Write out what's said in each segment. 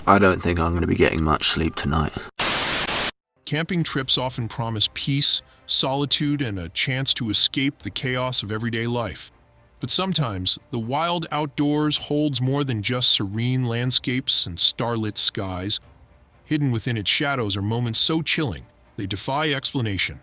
I don't think I'm going to be getting much sleep tonight. Camping trips often promise peace, solitude, and a chance to escape the chaos of everyday life. But sometimes, the wild outdoors holds more than just serene landscapes and starlit skies. Hidden within its shadows are moments so chilling, they defy explanation.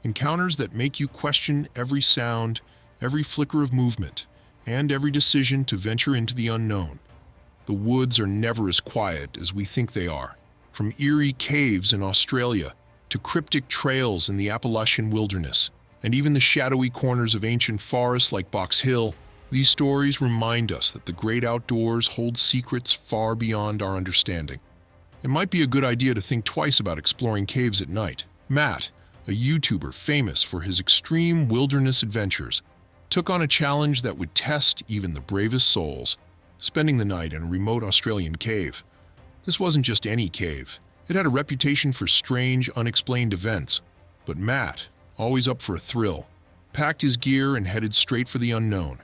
Encounters that make you question every sound, every flicker of movement, and every decision to venture into the unknown. The woods are never as quiet as we think they are. From eerie caves in Australia to cryptic trails in the Appalachian wilderness, and even the shadowy corners of ancient forests like Box Hill, these stories remind us that the great outdoors hold secrets far beyond our understanding. It might be a good idea to think twice about exploring caves at night. Matt, a YouTuber famous for his extreme wilderness adventures, took on a challenge that would test even the bravest souls, spending the night in a remote Australian cave. This wasn't just any cave. It had a reputation for strange, unexplained events. But Matt, always up for a thrill, packed his gear and headed straight for the unknown.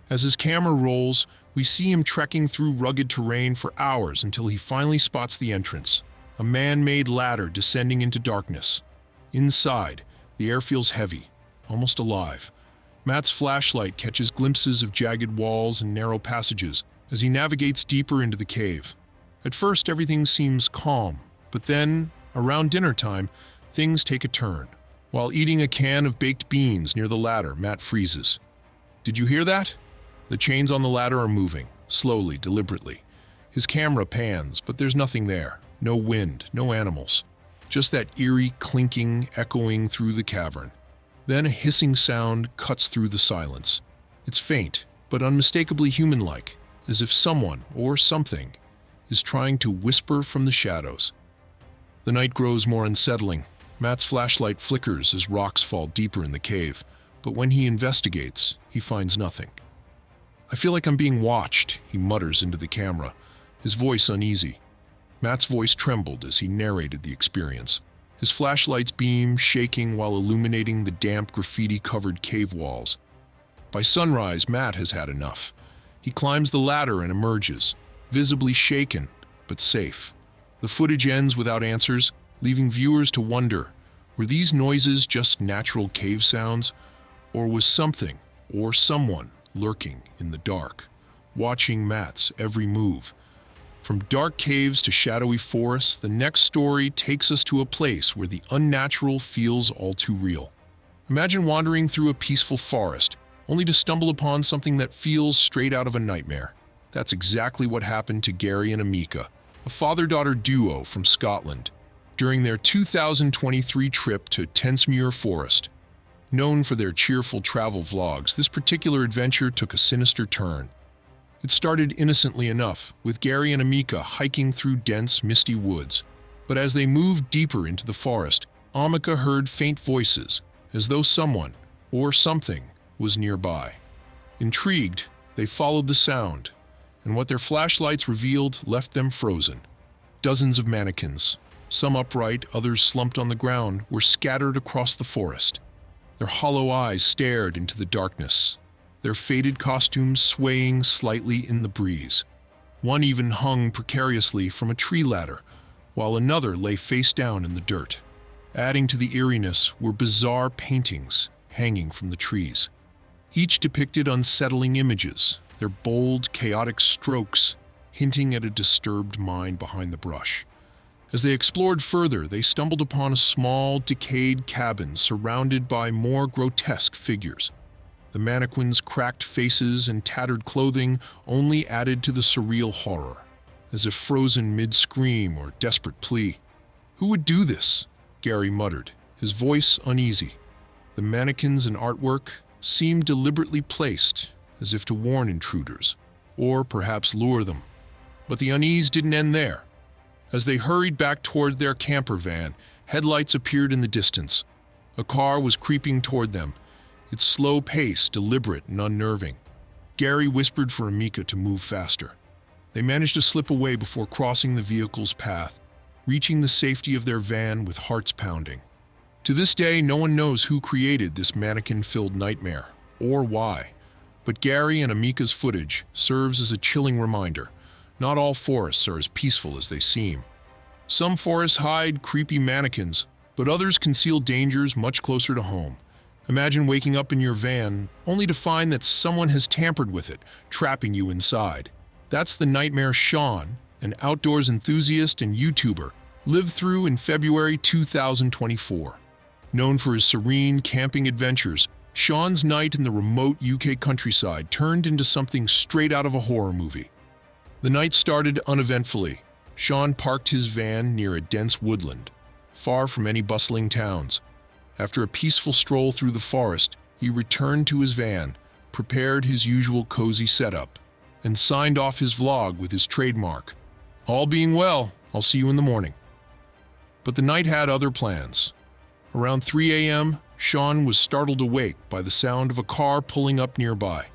As his camera rolls, we see him trekking through rugged terrain for hours until he finally spots the entrance, a man-made ladder descending into darkness. Inside, the air feels heavy, almost alive. Matt's flashlight catches glimpses of jagged walls and narrow passages as he navigates deeper into the cave. At first, everything seems calm, but then, around dinner time, things take a turn. While eating a can of baked beans near the ladder, Matt freezes. Did you hear that? The chains on the ladder are moving, slowly, deliberately. His camera pans, but there's nothing there. No wind, no animals. Just that eerie clinking echoing through the cavern. Then a hissing sound cuts through the silence. It's faint, but unmistakably human-like, as if someone, or something, is trying to whisper from the shadows. The night grows more unsettling. Matt's flashlight flickers as rocks fall deeper in the cave, but when he investigates, he finds nothing. I feel like I'm being watched, he mutters into the camera, his voice uneasy. Matt's voice trembled as he narrated the experience, his flashlight's beam shaking while illuminating the damp graffiti-covered cave walls. By sunrise, Matt has had enough. He climbs the ladder and emerges, visibly shaken, but safe. The footage ends without answers, leaving viewers to wonder, were these noises just natural cave sounds, or was something, or someone, lurking in the dark, watching Matt's every move? From dark caves to shadowy forests, the next story takes us to a place where the unnatural feels all too real. Imagine wandering through a peaceful forest, only to stumble upon something that feels straight out of a nightmare. That's exactly what happened to Gary and Amika, a father-daughter duo from Scotland, during their 2023 trip to Tensmuir Forest. Known for their cheerful travel vlogs, this particular adventure took a sinister turn. It started innocently enough, with Gary and Amika hiking through dense, misty woods. But as they moved deeper into the forest, Amika heard faint voices, as though someone, or something, was nearby. Intrigued, they followed the sound, and what their flashlights revealed left them frozen. Dozens of mannequins, some upright, others slumped on the ground, were scattered across the forest. Their hollow eyes stared into the darkness, their faded costumes swaying slightly in the breeze. One even hung precariously from a tree ladder, while another lay face down in the dirt. Adding to the eeriness were bizarre paintings hanging from the trees. Each depicted unsettling images, their bold, chaotic strokes hinting at a disturbed mind behind the brush. As they explored further, they stumbled upon a small, decayed cabin surrounded by more grotesque figures. The mannequins' cracked faces and tattered clothing only added to the surreal horror, as if frozen mid-scream or desperate plea. "Who would do this?" Gary muttered, his voice uneasy. The mannequins and artwork seemed deliberately placed, as if to warn intruders, or perhaps lure them. But the unease didn't end there. As they hurried back toward their camper van, headlights appeared in the distance. A car was creeping toward them, its slow pace deliberate and unnerving. Gary whispered for Amika to move faster. They managed to slip away before crossing the vehicle's path, reaching the safety of their van with hearts pounding. To this day, no one knows who created this mannequin-filled nightmare, or why. But Gary and Amika's footage serves as a chilling reminder. Not all forests are as peaceful as they seem. Some forests hide creepy mannequins, but others conceal dangers much closer to home. Imagine waking up in your van only to find that someone has tampered with it, trapping you inside. That's the nightmare Sean, an outdoors enthusiast and YouTuber, lived through in February 2024. Known for his serene camping adventures, Sean's night in the remote UK countryside turned into something straight out of a horror movie. The night started uneventfully. Sean parked his van near a dense woodland, far from any bustling towns. After a peaceful stroll through the forest, he returned to his van, prepared his usual cozy setup, and signed off his vlog with his trademark. All being well, I'll see you in the morning. But the night had other plans. Around 3 a.m., Sean was startled awake by the sound of a car pulling up nearby.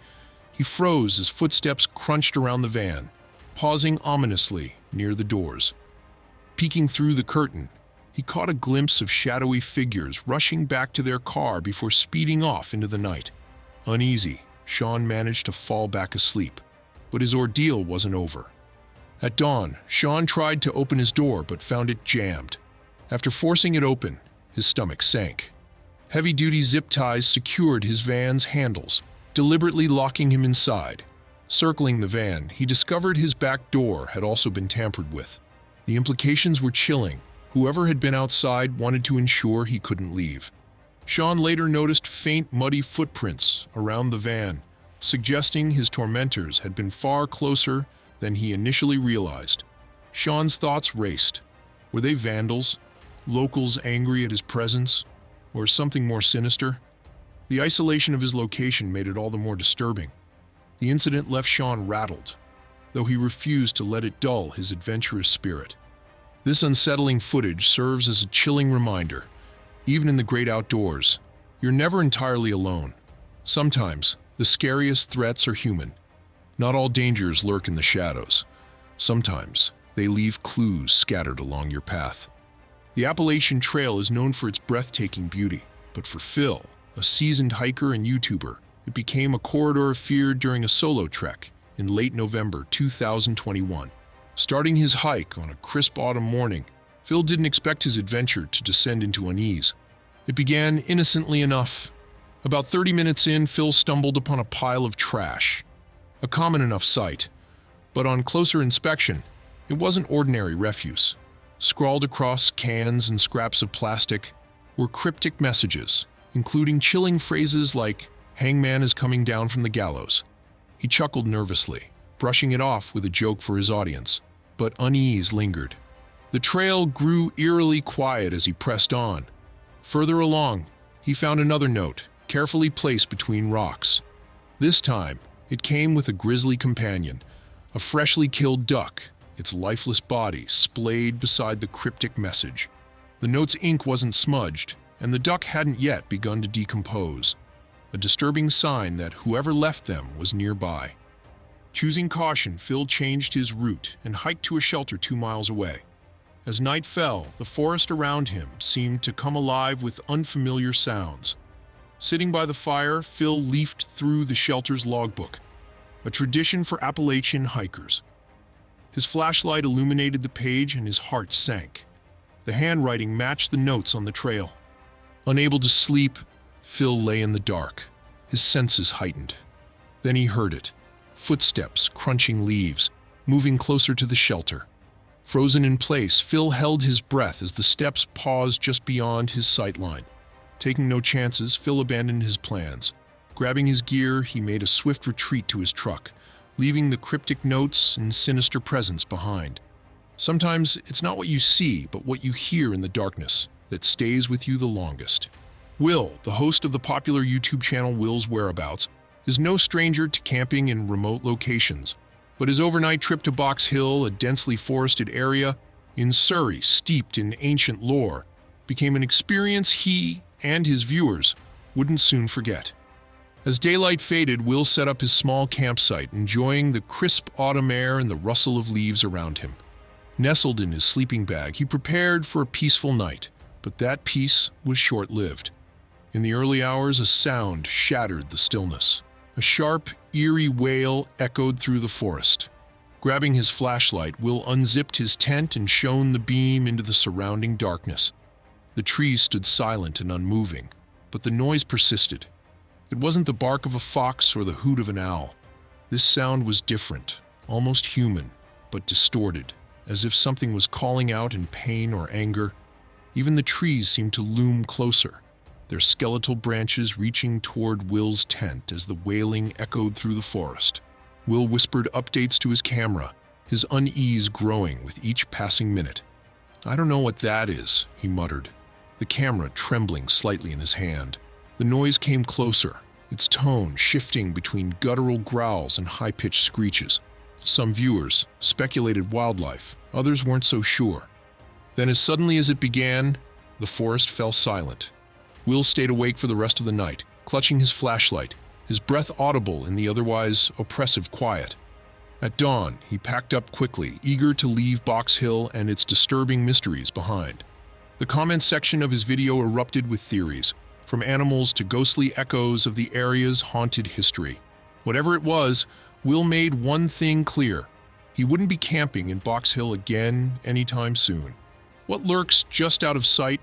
He froze as footsteps crunched around the van, pausing ominously near the doors. Peeking through the curtain, he caught a glimpse of shadowy figures rushing back to their car before speeding off into the night. Uneasy, Sean managed to fall back asleep, but his ordeal wasn't over. At dawn, Sean tried to open his door but found it jammed. After forcing it open, his stomach sank. Heavy-duty zip ties secured his van's handles, deliberately locking him inside. Circling the van, he discovered his back door had also been tampered with. The implications were chilling. Whoever had been outside wanted to ensure he couldn't leave. Sean later noticed faint, muddy footprints around the van, suggesting his tormentors had been far closer than he initially realized. Sean's thoughts raced. Were they vandals? Locals angry at his presence? Or something more sinister? The isolation of his location made it all the more disturbing. The incident left Sean rattled, though he refused to let it dull his adventurous spirit. This unsettling footage serves as a chilling reminder. Even in the great outdoors, you're never entirely alone. Sometimes, the scariest threats are human. Not all dangers lurk in the shadows. Sometimes, they leave clues scattered along your path. The Appalachian Trail is known for its breathtaking beauty, but for Phil, a seasoned hiker and YouTuber, it became a corridor of fear during a solo trek in late November 2021. Starting his hike on a crisp autumn morning, Phil didn't expect his adventure to descend into unease. It began innocently enough. About 30 minutes in, Phil stumbled upon a pile of trash. A common enough sight, but on closer inspection, it wasn't ordinary refuse. Scrawled across cans and scraps of plastic were cryptic messages, including chilling phrases like, "Hangman is coming down from the gallows." He chuckled nervously, brushing it off with a joke for his audience, but unease lingered. The trail grew eerily quiet as he pressed on. Further along, he found another note, carefully placed between rocks. This time, it came with a grisly companion, a freshly killed duck, its lifeless body splayed beside the cryptic message. The note's ink wasn't smudged, and the duck hadn't yet begun to decompose, a disturbing sign that whoever left them was nearby. Choosing caution, Phil changed his route and hiked to a shelter 2 miles away. As night fell, the forest around him seemed to come alive with unfamiliar sounds. Sitting by the fire, Phil leafed through the shelter's logbook, a tradition for Appalachian hikers. His flashlight illuminated the page and his heart sank. The handwriting matched the notes on the trail. Unable to sleep, Phil lay in the dark, his senses heightened. Then he heard it. Footsteps crunching leaves, moving closer to the shelter. Frozen in place, Phil held his breath as the steps paused just beyond his sightline. Taking no chances, Phil abandoned his plans. Grabbing his gear, he made a swift retreat to his truck, leaving the cryptic notes and sinister presence behind. Sometimes it's not what you see, but what you hear in the darkness that stays with you the longest. Will, the host of the popular YouTube channel Will's Whereabouts, is no stranger to camping in remote locations, but his overnight trip to Box Hill, a densely forested area in Surrey steeped in ancient lore, became an experience he and his viewers wouldn't soon forget. As daylight faded, Will set up his small campsite, enjoying the crisp autumn air and the rustle of leaves around him. Nestled in his sleeping bag, he prepared for a peaceful night, but that peace was short-lived. In the early hours, a sound shattered the stillness. A sharp, eerie wail echoed through the forest. Grabbing his flashlight, Will unzipped his tent and shone the beam into the surrounding darkness. The trees stood silent and unmoving, but the noise persisted. It wasn't the bark of a fox or the hoot of an owl. This sound was different, almost human, but distorted, as if something was calling out in pain or anger. Even the trees seemed to loom closer, their skeletal branches reaching toward Will's tent as the wailing echoed through the forest. Will whispered updates to his camera, his unease growing with each passing minute. "I don't know what that is," he muttered, the camera trembling slightly in his hand. The noise came closer, its tone shifting between guttural growls and high-pitched screeches. Some viewers speculated wildlife, others weren't so sure. Then, as suddenly as it began, the forest fell silent. Will stayed awake for the rest of the night, clutching his flashlight, his breath audible in the otherwise oppressive quiet. At dawn, he packed up quickly, eager to leave Box Hill and its disturbing mysteries behind. The comments section of his video erupted with theories, from animals to ghostly echoes of the area's haunted history. Whatever it was, Will made one thing clear. He wouldn't be camping in Box Hill again anytime soon. What lurks just out of sight,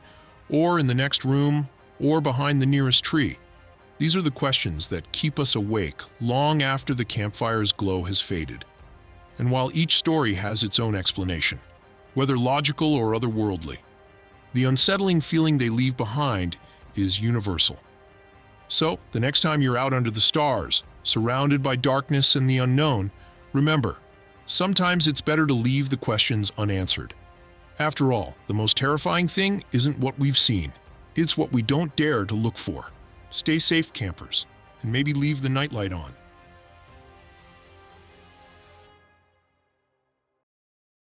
or in the next room, or behind the nearest tree? These are the questions that keep us awake long after the campfire's glow has faded. And while each story has its own explanation, whether logical or otherworldly, the unsettling feeling they leave behind is universal. So, the next time you're out under the stars, surrounded by darkness and the unknown, remember, sometimes it's better to leave the questions unanswered. After all, the most terrifying thing isn't what we've seen, it's what we don't dare to look for. Stay safe, campers, and maybe leave the nightlight on.